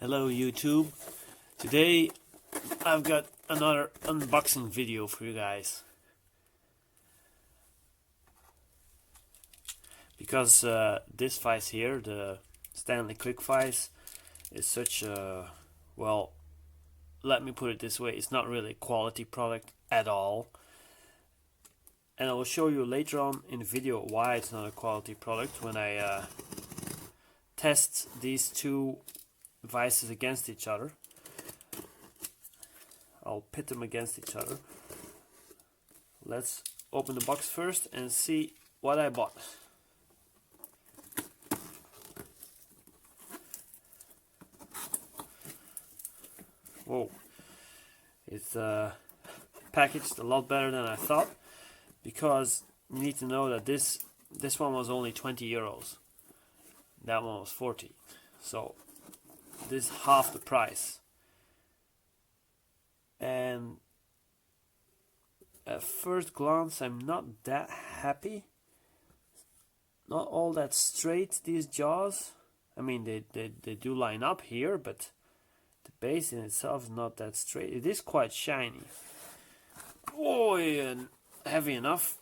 Hello YouTube. Today I've got another unboxing video for you guys. Because this vise here, the Stanley Quick Vise, is such a, well, let me put it this way, it's not really a quality product at all. And I will show you later on in the video why it's not a quality product when I test these two vices against each other. I'll pit them against each other. Let's open the box first and see what I bought. Whoa, it's packaged a lot better than I thought, because you need to know that this one was only 20 euros. That one was 40. So this is half the price. And at first glance I'm not that happy. Not all that straight, these jaws. I mean they do line up here, but the base in itself is not that straight. It is quite shiny. Boy, and heavy enough.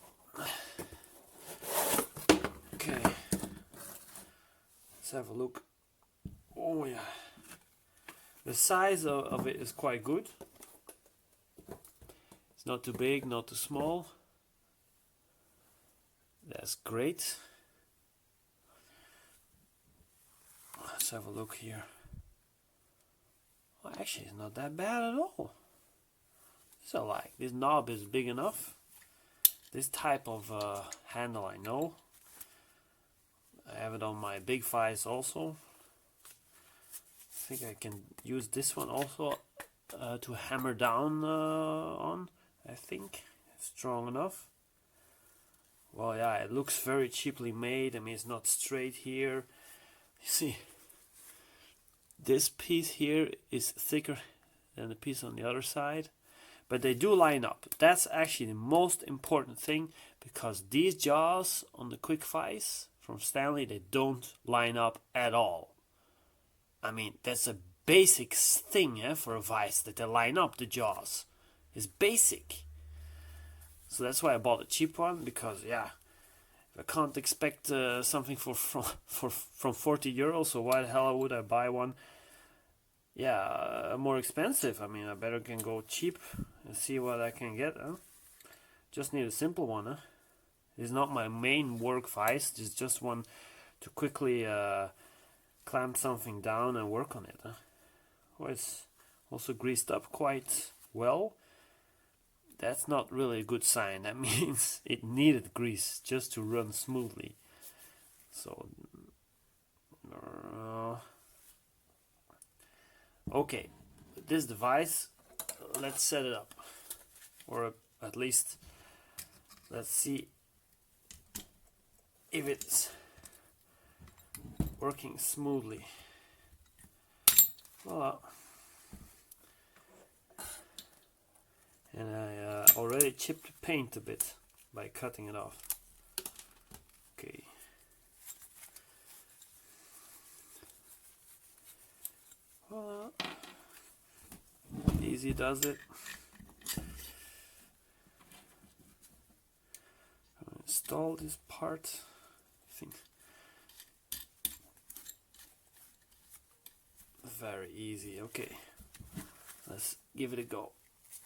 Okay, let's have a look. Oh yeah, the size of it is quite good. It's not too big, not too small. That's great. Let's have a look here. Well, actually, it's not that bad at all. So, like, this knob is big enough. This type of handle I know. I have it on my big vise also. I think I can use this one also to hammer down on. I think it's strong enough. Well, yeah, it looks very cheaply made. I mean, it's not straight here. You see, this piece here is thicker than the piece on the other side, but they do line up. That's actually the most important thing, because these jaws on the Quick Vise from Stanley, they don't line up at all. I mean, that's a basic thing for a vise, that they line up the jaws. It's basic. So that's why I bought a cheap one, because yeah, I can't expect something from 40 euros, so why the hell would I buy one? Yeah, more expensive. I mean, I better can go cheap and see what I can get. Just need a simple one. It's not my main work vise. It's just one to quickly clamp something down and work on it. Well, it's also greased up quite well. That's not really a good sign. That means it needed grease just to run smoothly. So, okay, this device, let's set it up, or at least let's see if it's working smoothly. Voila. And I already chipped the paint a bit by cutting it off. Okay. Voila. Easy does it. I'll install this part. I think very easy. Okay, let's give it a go.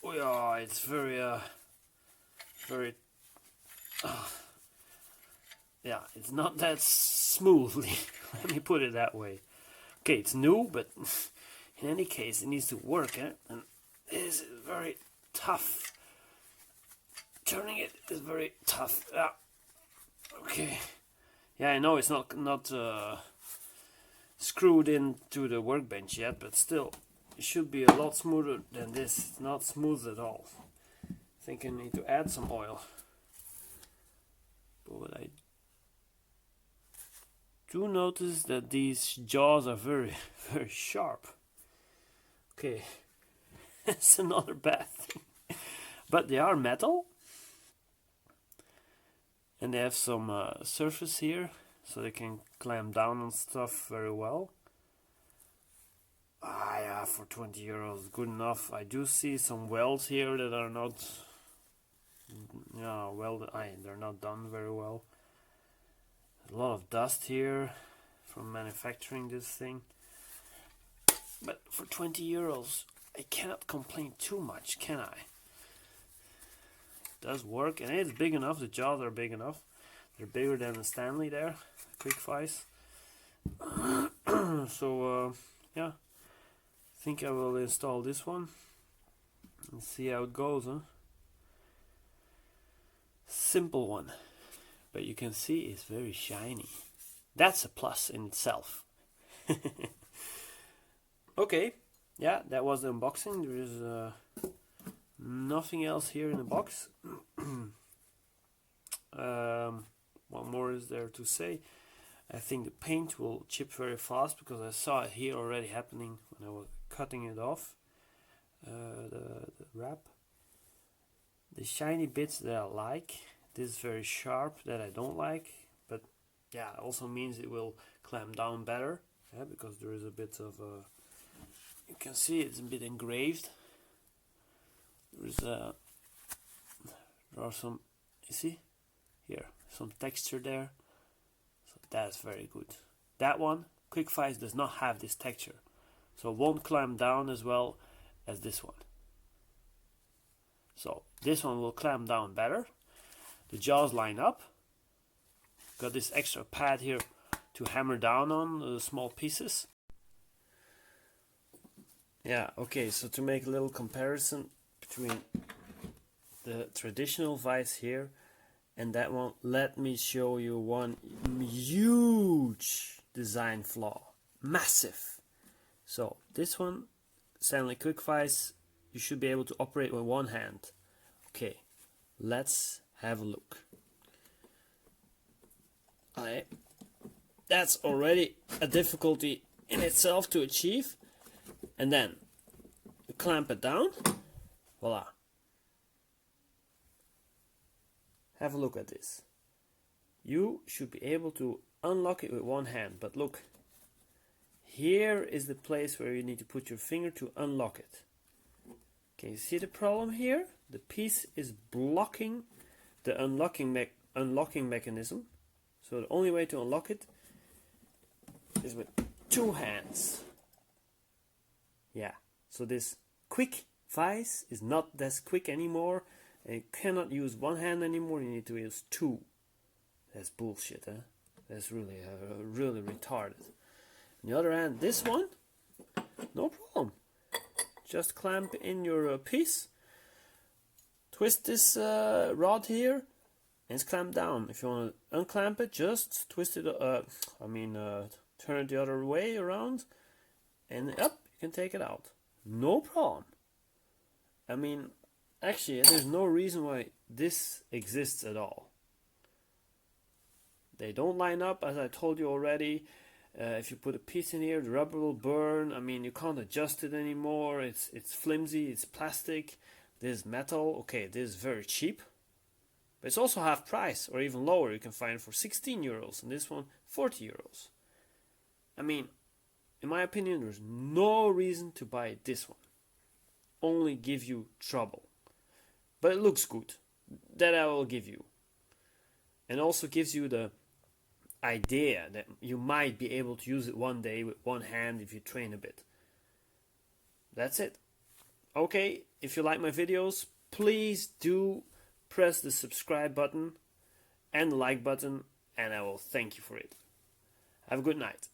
Oh yeah, it's very yeah, it's not that smoothly. Let me put it that way. Okay, it's new, but in any case, it needs to work, and this is very tough. Turning it is very tough. Yeah. Okay. Yeah, I know it's not screwed into the workbench yet, but still, it should be a lot smoother than this. It's not smooth at all. I think I need to add some oil. But I do notice that these jaws are very, very sharp. Okay, that's another bad thing. But they are metal. And they have some surface here, so they can clamp down on stuff very well. Yeah, for 20 euros, good enough. I do see some welds here that are not, they're not done very well. A lot of dust here from manufacturing this thing. But for 20 euros, I cannot complain too much, can I? It does work, and it's big enough. The jaws are big enough. They're bigger than the Stanley there, Quick Vise. So, yeah. I think I will install this one and see how it goes, huh? Simple one, but you can see it's very shiny. That's a plus in itself. Okay, yeah, that was the unboxing. There is nothing else here in the box. What more is there to say? I think the paint will chip very fast because I saw it here already happening when I was cutting it off. The wrap. The shiny bits that I like. This is very sharp that I don't like, but yeah, it also means it will clamp down better, yeah, because there is a bit of you can see it's a bit engraved. There are some, you see here, some texture there, so that's very good. That one, Quick Vise, does not have this texture, so it won't clamp down as well as this one. So this one will clamp down better. The jaws line up. Got this extra pad here to hammer down on the small pieces. Yeah, okay, so to make a little comparison between the traditional vise here and that one, let me show you one huge design flaw. Massive. So this one, Stanley Quick Vise, you should be able to operate with one hand. Okay, let's have a look. That's already a difficulty in itself to achieve. And then you clamp it down. Voila. Have a look at this. You should be able to unlock it with one hand, but look, here is the place where you need to put your finger to unlock it. Can you see the problem here? The piece is blocking the unlocking mechanism. So the only way to unlock it is with two hands. Yeah, so this Quick Vise is not as quick anymore, and you cannot use one hand anymore, you need to use two. That's bullshit, huh? That's really, really retarded. On the other hand, this one, no problem. Just clamp in your piece, twist this rod here, and it's clamped down. If you want to unclamp it, just twist it, turn it the other way around, and up, you can take it out. No problem. I mean, actually, there's no reason why this exists at all. They don't line up, as I told you already. If you put a piece in here, the rubber will burn. I mean, you can't adjust it anymore. It's flimsy, it's plastic. This is metal. Okay, this is very cheap. But it's also half price, or even lower. You can find it for 16 euros, and this one, 40 euros. I mean, in my opinion, there's no reason to buy this one. Only give you trouble. But it looks good. That I will give you. And also gives you the idea that you might be able to use it one day with one hand if you train a bit. That's it. Okay, if you like my videos, please do press the subscribe button and the like button, and I will thank you for it. Have a good night.